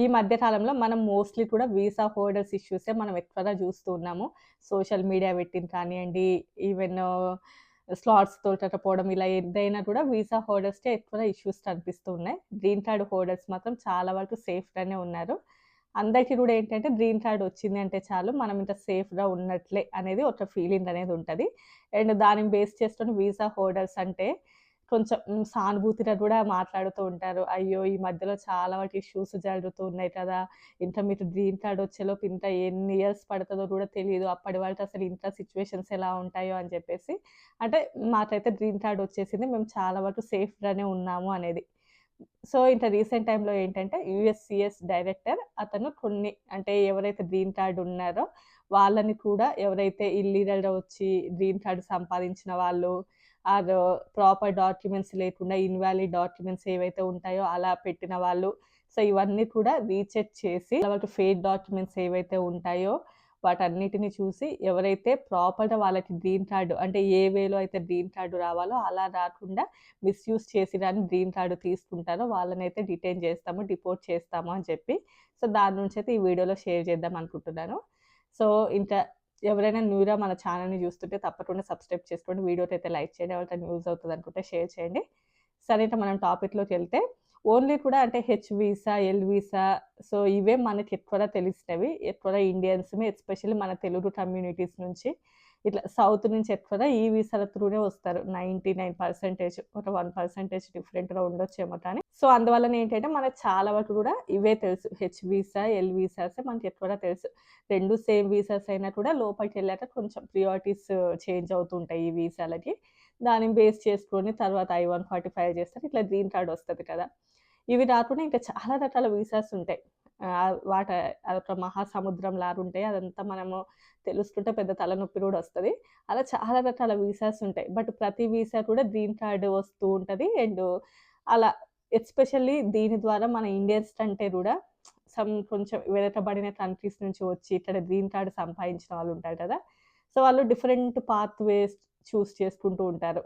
ఈ మధ్య కాలంలో మనం మోస్ట్‌లీ కూడా వీసా హోల్డర్స్ ఇష్యూసే మనం ఎక్కువగా చూస్తూ ఉన్నాము. సోషల్ మీడియా పెట్టింది కానియండి, ఈవెన్ స్లాట్స్ దొరకకపోవడం ఇలా ఏదైనా కూడా వీసా హోల్డర్స్‌కే ఎక్కువగా ఇష్యూస్ కనిపిస్తూ ఉన్నాయి. గ్రీన్ కార్డ్ హోల్డర్స్ మాత్రం చాలా వరకు సేఫ్‌గానే ఉన్నారు. అందరికీ కూడా ఏంటంటే గ్రీన్ కార్డ్ వచ్చింది అంటే చాలు మనం ఇంత సేఫ్‌గా ఉన్నట్లే అనేది ఒక ఫీలింగ్ అనేది ఉంటది. అండ్ దానిని బేస్ చేసుకొని వీసా హోల్డర్స్ అంటే కొంచెం సానుభూతిగా కూడా మాట్లాడుతూ ఉంటారు. అయ్యో! ఈ మధ్యలో చాలా వరకు ఇష్యూస్ జరుగుతూ ఉన్నాయి కదా! ఇంకా మీకు గ్రీన్ కార్డ్ వచ్చేలోపు ఇంకా ఎన్ని ఇయర్స్ పడతదో కూడా తెలీదు. అప్పటి వరకు అసలు ఇంట్లో సిట్యుయేషన్స్ ఎలా ఉంటాయో అని చెప్పేసి. అంటే మాకైతే గ్రీన్ కార్డ్ వచ్చేసింది. మేము చాలా వరకు సేఫ్‌గానే ఉన్నాము అనేది. సో, ఇంత రీసెంట్ టైమ్‌లో ఏంటంటే యూఎస్‌సీఎస్ డైరెక్టర్ అతను కొన్ని అంటే ఎవరైతే గ్రీన్ కార్డ్ ఉన్నారో వాళ్ళని కూడా ఎవరైతే ఇల్లీగల్‌గా వచ్చి గ్రీన్ కార్డ్ సంపాదించిన వాళ్ళు ఆర్ ప్రాపర్ డాక్యుమెంట్స్ లేకుండా ఇన్‌వాలిడ్ డాక్యుమెంట్స్ ఏవైతే ఉంటాయో అలా పెట్టిన వాళ్ళు. సో, ఇవన్నీ కూడా రీచెక్ చేసి వాళ్ళకి ఫేక్ డాక్యుమెంట్స్ ఏవైతే ఉంటాయో వాటన్నిటిని చూసి ఎవరైతే ప్రాపర్‌గా వాళ్ళకి గ్రీన్ కార్డ్ అంటే ఏ వేలో అయితే గ్రీన్ కార్డ్ రావాలో అలా రాకుండా మిస్‌యూజ్ చేసి గాని గ్రీన్ కార్డ్ తీసుకుంటారో వాళ్ళనైతే డిటైన్ చేస్తాము, డిపోర్ట్ చేస్తాము అని చెప్పి. సో, దాని నుంచైతే ఈ వీడియోలో షేర్ చేద్దాం అనుకుంటున్నాను. సో, ఇంకా ఎవరైనా న్యూగా మన ఛానెల్‌ని చూస్తుంటే తప్పకుండా సబ్స్క్రైబ్ చేసుకోండి. వీడియోకైతే లైక్ చేయండి. ఎవరికైనా యూజ్ అవుతది అనుకుంటే షేర్ చేయండి. సరే ఇక మనం టాపిక్‌లోకెళ్తే ఓన్లీ కూడా అంటే H visa, L visa so, ఇవే మనకి ఎక్కువగా తెలిసినవి. ఎక్కువగా ఇండియన్స్‌మి ఎస్పెషల్లీ మన తెలుగు కమ్యూనిటీస్ నుంచి ఇట్లా సౌత్ నుంచి ఎక్కువగా ఈ వీసాల త్రూనే వస్తారు. 99% ఒక 1% డిఫరెంట్‌గా ఉండొచ్చేమో కానీ. సో, అందువల్లన ఏంటంటే మనకు చాలా వరకు కూడా ఇవే తెలుసు. హెచ్ వీసా, ఎల్ వీసాసే మనకి ఎక్కువగా తెలుసు. 2 సేమ్ వీసాస్ అయినా కూడా లోపలికెళ్ళాక కొంచెం ప్రియారిటీస్ చేంజ్ అవుతూ ఉంటాయి ఈ వీసాలకి. దానిని బేస్ చేసుకొని తర్వాత I-145 చేస్తారు. ఇట్లా గ్రీన్ కార్డ్ వస్తది కదా! ఇవి కాకుండా ఇంకా చాలా రకాల వీసాస్ ఉంటాయి. వాట అదొక మహాసముద్రం లాగుంటాయి. అదంతా మనము తెలుసుకుంటే పెద్ద తలనొప్పి కూడా వస్తది. అలా చాలా రకాల వీసాస్ ఉంటాయి. బట్ ప్రతి వీసా కూడా గ్రీన్ కార్డ్ వస్తూ ఉంటది. అండ్ అలా ఎస్పెషల్లీ దీని ద్వారా మన ఇండియన్స్ కంటే కూడా కొంచెం వెనకబడిన కంట్రీస్ నుంచి వచ్చి ఇక్కడ గ్రీన్ కార్డ్ సంపాదించిన వాళ్ళు ఉంటారు కదా! సో, వాళ్ళు డిఫరెంట్ పాత్ వేస్ చూజ్ చేసుకుంటూ ఉంటారు.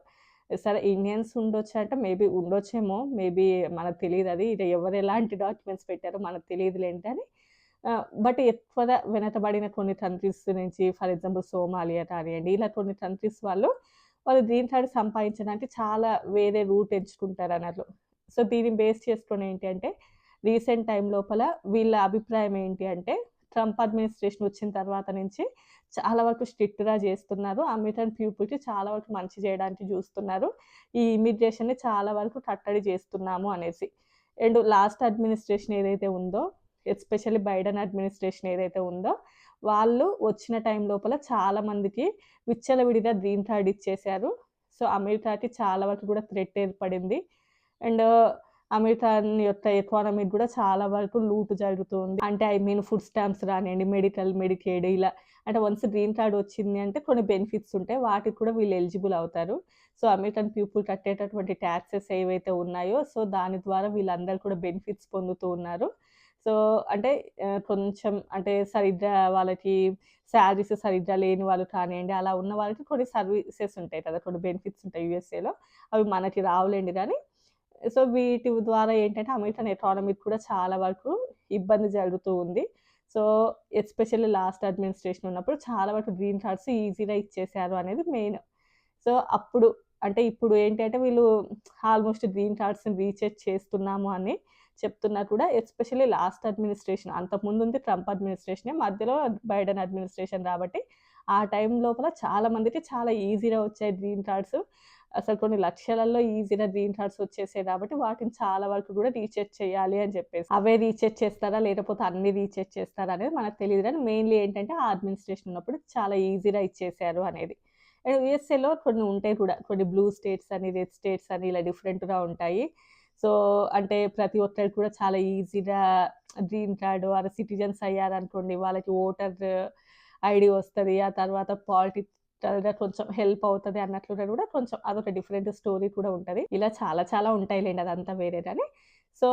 సరే ఇండియన్స్ ఉండొచ్చంటే మేబీ ఉండొచ్చేమో. మేబీ మనకు తెలీదది. ఇది ఎవరు ఎలాంటి డాక్యుమెంట్స్ పెట్టారో మనకు తెలీదులెండి కానీ బట్ ఎక్కువగా వెనకబడిన కొన్ని కంట్రీస్ నుంచి ఫర్ ఎగ్జాంపుల్ సోమాలియా కానియండి, ఇలా కొన్ని కంట్రీస్ వాళ్ళు గ్రీన్ కార్డ్ సంపాదించడానికి చాలా వేరే రూట్ ఎంచుకుంటారన్నట్లు. సో, దీన్ని బేస్ చేసుకొని ఏంటి అంటే రీసెంట్ టైమ్ లోపల వీళ్ళ అభిప్రాయం ఏంటి అంటే ట్రంప్ అడ్మినిస్ట్రేషన్ వచ్చిన తర్వాత నుంచి చాలా వరకు స్ట్రిక్ట్‌గా చేస్తున్నారు. అమెరికన్ పీపుల్‌కి చాలా వరకు మంచి చేయడానికి చూస్తున్నారు. ఈ ఇమిగ్రేషన్‌ని చాలా వరకు కట్టడి చేస్తున్నాము అనేసి. అండ్ లాస్ట్ అడ్మినిస్ట్రేషన్ ఏదైతే ఉందో, ఎస్పెషల్లీ బైడెన్ అడ్మినిస్ట్రేషన్ ఏదైతే ఉందో, వాళ్ళు వచ్చిన టైం లోపల చాలా మందికి విచ్చలవిడిగా గ్రీన్ కార్డ్ ఇచ్చేశారు. సో, అమెరికాకి చాలా వరకు కూడా థ్రెట్ ఏర్పడింది. అండ్ అమెరికన్ యొక్క ఎకానమీకి కూడా చాలా వరకు లూట్ జరుగుతూ ఉంది. అంటే ఐ మీన్ ఫుడ్ స్టాంప్స్ రానియండి, మెడికల్, మెడికేడ్ ఇలా అంటే వన్స్ గ్రీన్ కార్డ్ వచ్చింది అంటే కొన్ని బెనిఫిట్స్ ఉంటాయి. వాటికి కూడా వీళ్ళు ఎలిజిబుల్ అవుతారు. సో, అమెరికన్ పీపుల్ కట్టేటటువంటి టాక్సెస్ ఏవైతే ఉన్నాయో, సో, దాని ద్వారా వీళ్ళందరూ కూడా బెనిఫిట్స్ పొందుతూ ఉన్నారు. సో, అంటే కొంచెం అంటే సరిగ్గా వాళ్ళకి సాలరీస్ సరిగ్గా లేని వాళ్ళు కానియండి, అలా ఉన్న వాళ్ళకి కొన్ని సర్వీసెస్ ఉంటాయి కదా! కొన్ని బెనిఫిట్స్ ఉంటాయి యూఎస్ఏలో. అవి మనకి రావులెండి గానీ సో, వీటి ద్వారా ఏంటంటే అమెరికన్ ఎకానమీకి కూడా చాలా వరకు ఇబ్బంది జరుగుతూ ఉంది. సో, ఎస్పెషల్లీ లాస్ట్ అడ్మినిస్ట్రేషన్ ఉన్నప్పుడు చాలా వరకు గ్రీన్ కార్డ్స్ ఈజీగా ఇచ్చేసారు అనేది మెయిన్. సో, అప్పుడు అంటే ఇప్పుడు ఏంటంటే వీళ్ళు ఆల్మోస్ట్ గ్రీన్ కార్డ్స్‌ని రీచెక్ చేస్తున్నాము అని చెప్తున్నా కూడా ఎస్పెషల్లీ లాస్ట్ అడ్మినిస్ట్రేషన్ అంతకుముందుంది ట్రంప్ అడ్మినిస్ట్రేషనే. మధ్యలో బైడెన్ అడ్మినిస్ట్రేషన్ కాబట్టి ఆ టైం లోపల చాలా మందికి చాలా ఈజీగా వచ్చాయి గ్రీన్ కార్డ్స్. అసలు కొన్ని లక్షలలో ఈజీగా గ్రీన్ కార్డ్స్ వచ్చేసాయి కాబట్టి వాటిని చాలా వరకు కూడా రీచెక్ చేయాలి అని చెప్పేసి. అవే రీచెక్ చేస్తారా? లేకపోతే అన్నీ రీచెక్ చేస్తారా? అనేది మనకు తెలీదు గానీ మెయిన్‌లీ ఏంటంటే ఆ అడ్మినిస్ట్రేషన్ ఉన్నప్పుడు చాలా ఈజీగా ఇచ్చేసారు అనేది. అండ్ యూఎస్ఏలో కొన్ని ఉంటాయి కూడా. కొన్ని బ్లూ స్టేట్స్ అని, రెడ్ స్టేట్స్ అని ఇలా డిఫరెంట్‌గా ఉంటాయి. సో, అంటే ప్రతి ఒక్కరికి కూడా చాలా ఈజీగా గ్రీన్ కార్డ్ ఆర్ సిటిజన్స్ అయ్యారనుకోండి వాళ్ళకి ఓటర్ ఐడీ వస్తది. ఆ తర్వాత పాలిటికల్‌గా కొంచెం హెల్ప్ అవుతది అన్నట్లుగా కూడా కొంచెం అదొక డిఫరెంట్ స్టోరీ కూడా ఉంటది. ఇలా చాలా చాలా ఉంటాయిలెండి అదంతా వేరే గాని. సో,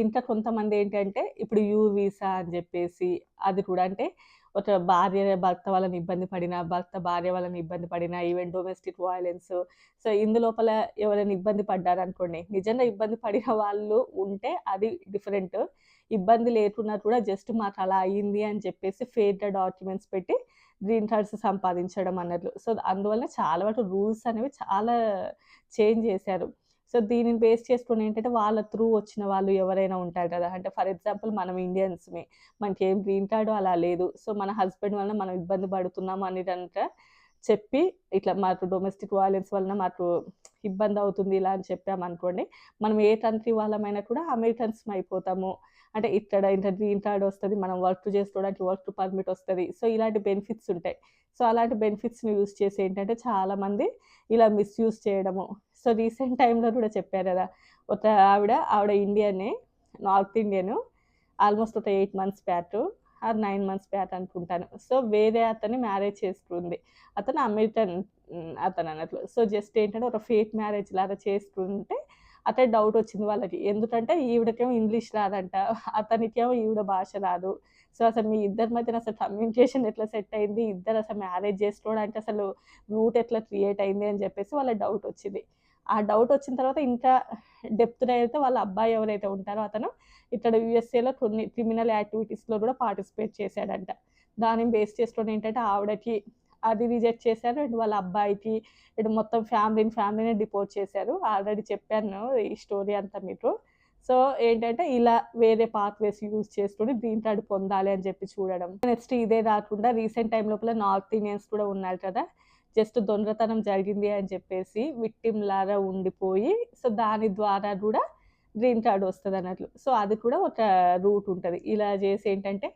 ఇంకా కొంతమంది ఏంటంటే ఇప్పుడు యూ వీసా అని జెప్పేసి అది కూడా అంటే ఒక భార్య భర్త వాళ్ళని ఇబ్బంది పడినా, భర్త భార్య వాళ్ళని ఇబ్బంది పడినా, ఈవెన్ డొమెస్టిక్ వయలెన్స్ సో, ఇందులోపల ఎవరైనా ఇబ్బంది పడ్డారనుకోండి, నిజంగా ఇబ్బంది పడిన వాళ్ళు ఉంటే అది డిఫరెంట్. ఇబ్బంది లేకున్నా కూడా జస్ట్ మాకు అలా అయింది అని చెప్పేసి ఫేక్‌గా డాక్యుమెంట్స్ పెట్టి గ్రీన్ కార్డ్స్ సంపాదించడం అన్నట్లు. సో, అందువల్ల చాలా వరకు రూల్స్ అనేవి చాలా చేంజ్ చేశారు. సో, దీనిని బేస్ చేసుకొని ఏంటంటే వాళ్ళ త్రూ వచ్చిన వాళ్ళు ఎవరైనా ఉంటారు కదా! అంటే ఫర్ ఎగ్జాంపుల్ మనం ఇండియన్స్‌మే. మనకేం గ్రీన్ కార్డ్ అలా లేదు. సో, మన హస్బెండ్ వలన మనం ఇబ్బంది పడుతున్నాము అనేదంట చెప్పి ఇట్లా మాకు డొమెస్టిక్ వయలెన్స్ వలన మాకు ఇబ్బందవుతుంది ఇలా అని చెప్పామనుకోండి, మనం ఏ కంట్రీ వాళ్ళమైనా కూడా అమెరికన్స్‌మి అయిపోతాము. అంటే ఇక్కడ ఇంత గ్రీన్ కార్డ్ వస్తది. మనం వర్క్ చేసుకోవడానికి వర్క్ పర్మిట్ వస్తది. సో, ఇలాంటి బెనిఫిట్స్ ఉంటాయి. సో, అలాంటి బెనిఫిట్స్‌ని యూజ్ చేసి ఏంటంటే చాలామంది ఇలా మిస్‌యూజ్ చేయడము. సో, రీసెంట్ టైమ్‌లో కూడా చెప్పారు కదా! ఒక ఆవిడ ఇండియనే. North Indian. ఆల్‌మోస్ట్ ఒక 8 months back or 9 months back అనుకుంటాను. సో, వేరే అతన్ని మ్యారేజ్ చేసుకుంది. అతను అమెరికన్ అతనన్నట్లు. సో, జస్ట్ ఏంటంటే ఒక ఫేక్ మ్యారేజ్ లాగా చేసుకుంటే అటే డౌటొచ్చింది వాళ్ళకి. ఎందుకంటే ఈవిడకేమో ఇంగ్లీష్ రాదంట. అతనికేమో ఈవిడ భాష రాదు. సో, అసలు మీ ఇద్దరి మధ్యన అసలు కమ్యూనికేషన్ ఎట్లా సెట్ అయింది? ఇద్దరు అసలు మ్యారేజ్ చేసుకోవడానికి అసలు రూట్ ఎట్లా క్రియేట్ అయింది అని చెప్పేసి వాళ్ళకి డౌటొచ్చింది. ఆ డౌటొచ్చిన తర్వాత ఇంకా డెప్త్‌గా అయితే వాళ్ళ అబ్బాయి ఎవరైతే ఉంటారో అతను ఇక్కడ యూఎస్ఏలో కొన్ని క్రిమినల్ యాక్టివిటీస్‌లో కూడా పార్టిసిపేట్ చేశాడంట. దానిని బేస్ చేసుకొని ఏంటంటే ఆవిడకి అది రిజెక్ట్ చేశారు. అండ్ వాళ్ళ అబ్బాయికి ఇటు మొత్తం ఫ్యామిలీని డిపోర్ట్ చేశారు. ఆల్రెడీ చెప్పాను ఈ స్టోరీ అంతా మీకు. సో, ఏంటంటే ఇలా వేరే పాత్‌వేస్ యూజ్ చేసుకొని గ్రీన్ కార్డ్ పొందాలి అని చెప్పి చూడడం. నెక్స్ట్ ఇదే కాకుండా రీసెంట్ టైమ్ లోపల నార్త్ ఇండియన్స్ కూడా ఉన్నారు కదా! జస్ట్ దొంగతనం జరిగింది అని చెప్పేసి విక్టిమ్ లాగా ఉండిపోయి సో, దాని ద్వారా కూడా గ్రీన్ కార్డ్ వస్తదన్నట్లు. సో, అది కూడా ఒక రూట్ ఉంటది. ఇలా చేసి ఏంటంటే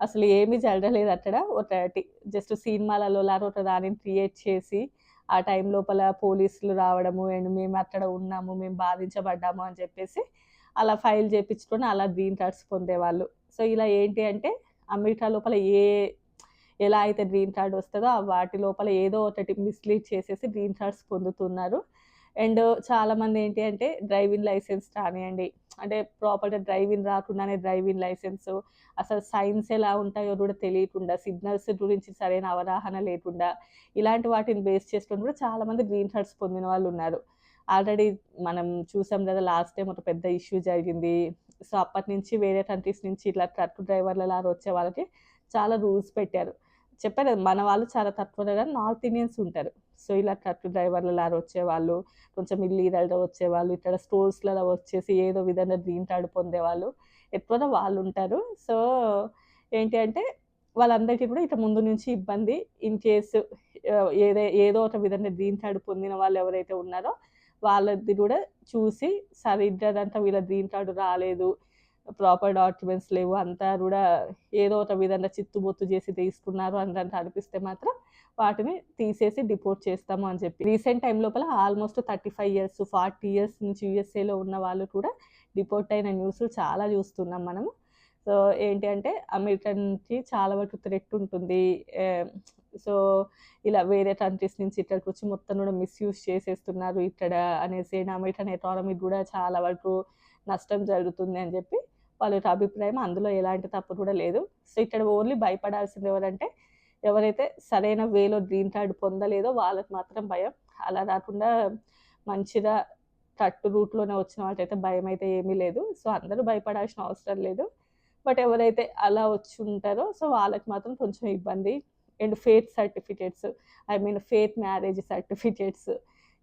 అసలు ఏమీ జరగలేదక్కడ. ఒకటి జస్ట్ సినిమాలలో లాగా ఒక దానిని క్రియేట్ చేసి, ఆ టైం లోపల పోలీసులు రావడము అండ్ మేమక్కడ ఉన్నాము, మేము బాధించబడ్డాము అని చెప్పేసి అలా ఫైల్ చేపించుకొని అలా గ్రీన్ కార్డ్స్ పొందేవాళ్ళు. సో, ఇలా ఏంటి అంటే అమెరికా లోపల ఎలా అయితే గ్రీన్ కార్డ్ వస్తదో వాటి లోపల ఏదో ఒకటి మిస్‌లీడ్ చేసేసి గ్రీన్ కార్డ్స్ పొందుతున్నారు. అండ్ చాలామంది ఏంటి అంటే డ్రైవింగ్ లైసెన్స్ కానియండి, అంటే ప్రాపర్‌గా డ్రైవింగ్ రాకుండానే డ్రైవింగ్ లైసెన్సు, అసలు సైన్స్ ఎలా ఉంటాయో కూడా తెలియకుండా, సిగ్నల్స్ గురించి సరైన అవగాహన లేకుండా, ఇలాంటి వాటిని బేస్ చేసుకొని కూడా చాలామంది గ్రీన్ కార్డ్స్ పొందిన వాళ్ళున్నారు. ఆల్రెడీ మనం చూసాం కదా! లాస్ట్ టైమ్ ఒక పెద్ద ఇష్యూ జరిగింది. సో, అప్పటినుంచి వేరే కంట్రీస్ నుంచి ఇట్లా ట్రక్ డ్రైవర్‌లలాగా వచ్చే వాళ్ళకి చాలా రూల్స్ పెట్టారు. చెప్పాను కదా! మన వాళ్ళు చాలా తక్కువనే గాని నార్త్ ఇండియన్స్ ఉంటారు. సో, ఇలా ట్రక్ డ్రైవర్‌లలాగా వచ్చేవాళ్ళు, కొంచెం ఇల్లీగల్‌గా వచ్చేవాళ్ళు, ఇక్కడ స్టోర్స్‌లలో వచ్చేసి ఏదో విధంగా గ్రీన్ కార్డ్ పొందేవాళ్ళు, ఎక్కువగా వాళ్ళుంటారు. సో, ఏంటి అంటే వాళ్ళందరికీ కూడా ఇక ముందు నుంచి ఇబ్బంది. ఇన్ కేస్ ఏదో ఒక విధంగా గ్రీన్ కార్డ్ పొందిన వాళ్ళు ఎవరైతే ఉన్నారో వాళ్ళది కూడా చూసి సరిగ్గాదంతా వీళ్ళ గ్రీన్ కార్డ్ రాలేదు, ప్రాపర్ డాక్యుమెంట్స్ లేవు, అంతా కూడా ఏదో ఒక విధంగా చిత్తుబొత్తు చేసి తీసుకున్నారు అన్నట్టు అనిపిస్తే మాత్రం వాటిని తీసేసి డిపోర్ట్ చేస్తాము అని చెప్పి. రీసెంట్ టైమ్ లోపల ఆల్మోస్ట్ 35 ఇయర్స్, 40 ఇయర్స్ నుంచి యూఎస్ఏలో ఉన్న వాళ్ళు కూడా డిపోర్ట్ అయిన న్యూస్‌లు చాలా చూస్తున్నాం మనము. సో, ఏంటి అంటే అమెరికన్‌కి చాలా వరకు థ్రెట్ ఉంటుంది. ఆహ్, సో, ఇలా వేరే కంట్రీస్ నుంచి ఇక్కడికొచ్చి మొత్తం కూడా మిస్‌యూజ్ చేసేస్తున్నారు ఇక్కడ అనేసి అమెరికన్ ఎకానమీకి కూడా చాలా వరకు నష్టం జరుగుతుంది అని చెప్పి వాళ్ళ యొక్క అభిప్రాయం. అందులో ఎలాంటి తప్పు కూడా లేదు. సో, ఇక్కడ ఓన్లీ భయపడాల్సింది ఎవరంటే ఎవరైతే సరైన వేలో గ్రీన్ కార్డ్ పొందలేదో వాళ్ళకి మాత్రం భయం. అలా కాకుండా మంచిగా కరెక్ట్ రూట్‌లోనే వచ్చిన వాళ్ళకైతే భయమైతే ఏమీ లేదు. సో, అందరూ భయపడాల్సిన అవసరం లేదు. బట్ ఎవరైతే అలా వచ్చుంటారో సో, వాళ్ళకి మాత్రం కొంచెం ఇబ్బంది. And fake certificates, I mean fake marriage certificates,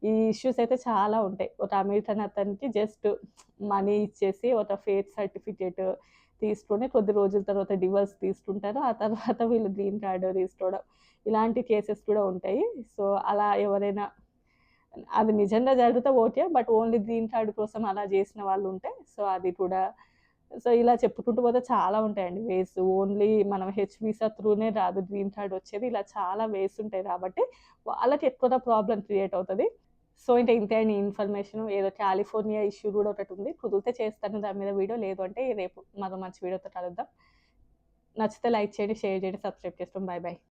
ఈ ఇష్యూస్ అయితే చాలా ఉంటాయి. ఒక అమెరికన్ అతనికి జస్ట్ మనీ ఇచ్చేసి ఒక ఫేక్ సర్టిఫికేట్ తీసుకొని కొద్ది రోజుల తర్వాత డివోర్స్ తీసుకుంటారు. ఆ తర్వాత వీళ్ళు గ్రీన్ కార్డ్ తీసుకోవడం, ఇలాంటి కేసెస్ కూడా ఉంటాయి. సో, అలా ఎవరైనా అది నిజంగా జరిగితే okay. But only green card కోసం అలా చేసిన వాళ్ళుంటే సో, అది కూడా సో, ఇలా చెప్పుకుంటూ పోతే చాలా ఉంటాయండి వేస్. ఓన్లీ మనం హెచ్ వీసా త్రూనే రాదు గ్రీన్ కార్డ్ వచ్చేది. ఇలా చాలా వేస్ ఉంటాయి కాబట్టి వాళ్ళకి ఎక్కువగా ప్రాబ్లమ్ క్రియేట్ అవుతది. సో, ఇంతే అండి ఇన్ఫర్మేషను. ఏదో కాలిఫోర్నియా ఇష్యూ గూడా ఒకటుంది. కుదిరితే చేస్తాను దాని మీద వీడియో. లేదు అంటే రేపు మరో మంచి వీడియోతో కలుద్దాం. నచ్చితే లైక్ చేయండి, షేర్ చేయండి, సబ్స్క్రైబ్ చేసుకోండి. Bye bye.